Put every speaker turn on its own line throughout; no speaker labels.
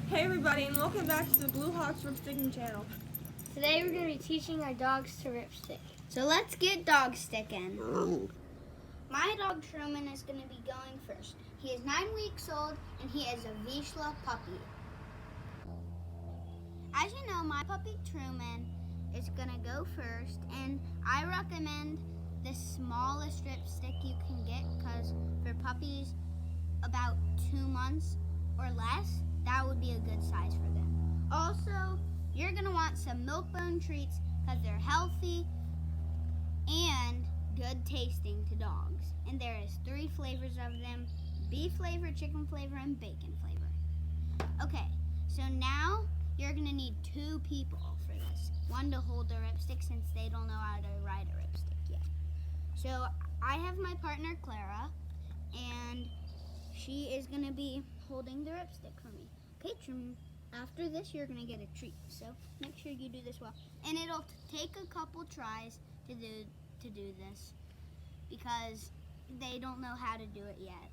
Hey everybody, and welcome back to the Blue Hawks Ripstik channel.
Today we're going to be teaching our dogs to Ripstik.
So let's get dog sticking. My dog Truman is going to be going first. He is 9 weeks old and he is a Vizsla puppy. As you know, my puppy Truman is going to go first, and I recommend the smallest Ripstik you can get because for puppies about 2 months or less, that would be a good size for them. Also, you're going to want some milk bone treats because they're healthy and good tasting to dogs. And there is 3 flavors of them: beef flavor, chicken flavor, and bacon flavor. Okay, so now you're going to need 2 people for this. One to hold the Ripstik since they don't know how to ride a Ripstik yet. So I have my partner Clara, and she is going to be holding the Ripstik for me. Okay, Truman, after this you're going to get a treat, so make sure you do this well. And it'll take a couple tries to do this because they don't know how to do it yet.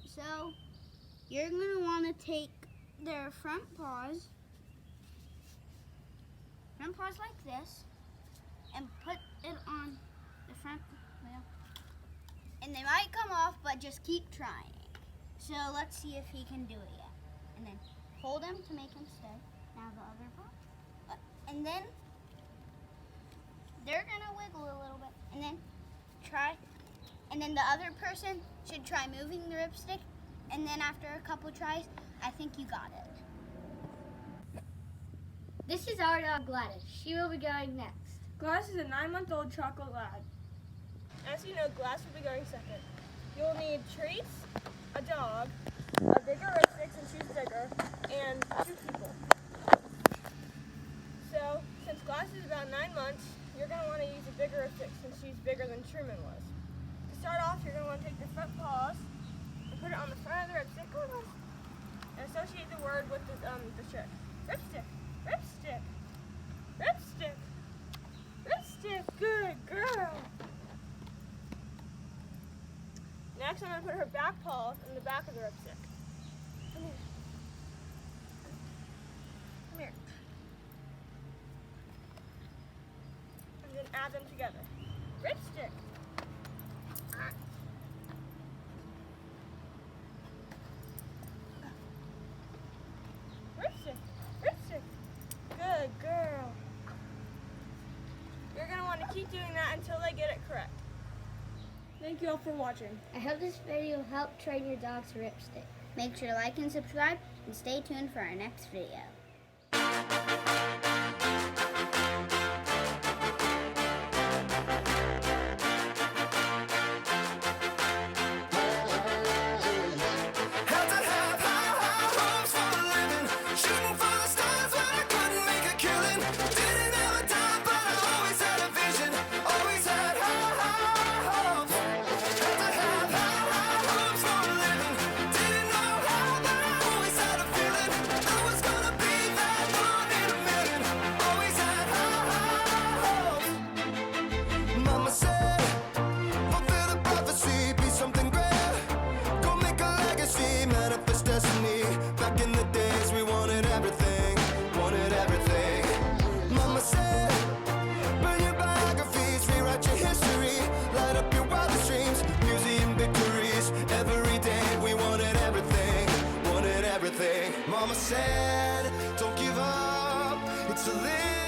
So you're going to want to take their front paws like this and put it on the front wheel. And they might come off, but just keep trying. So let's see if he can do it yet. And then hold him to make him stay. Now the other paw. And then they're gonna wiggle a little bit. And then try. And then the other person should try moving the Ripstik. And then after a couple tries, I think you got it.
This is our dog Gladys. She will be going next.
Glass is a 9-month-old chocolate lab. As you know, Glass will be going second. You'll need treats, a dog, a bigger Ripstik since she's bigger, and 2 people. So, since Glass is about 9 months, you're going to want to use a bigger Ripstik since she's bigger than Truman was. To start off, you're going to want to take the front paws and put it on the front of the Ripstik. And associate the word with the trick. Ripstik, Ripstik, Ripstik, Ripstik, good girl. Next, I'm going to put her back paws in the back of the Ripstik. Come here. Come here. And then add them together. Ripstik. Ripstik. Ripstik. Good girl. You're going to want to keep doing that until they get it correct. Thank you all for watching.
I hope this video helped train your dog to Ripstik.
Make sure to like and subscribe, and stay tuned for our next video.
Mama said, don't give up, it's a little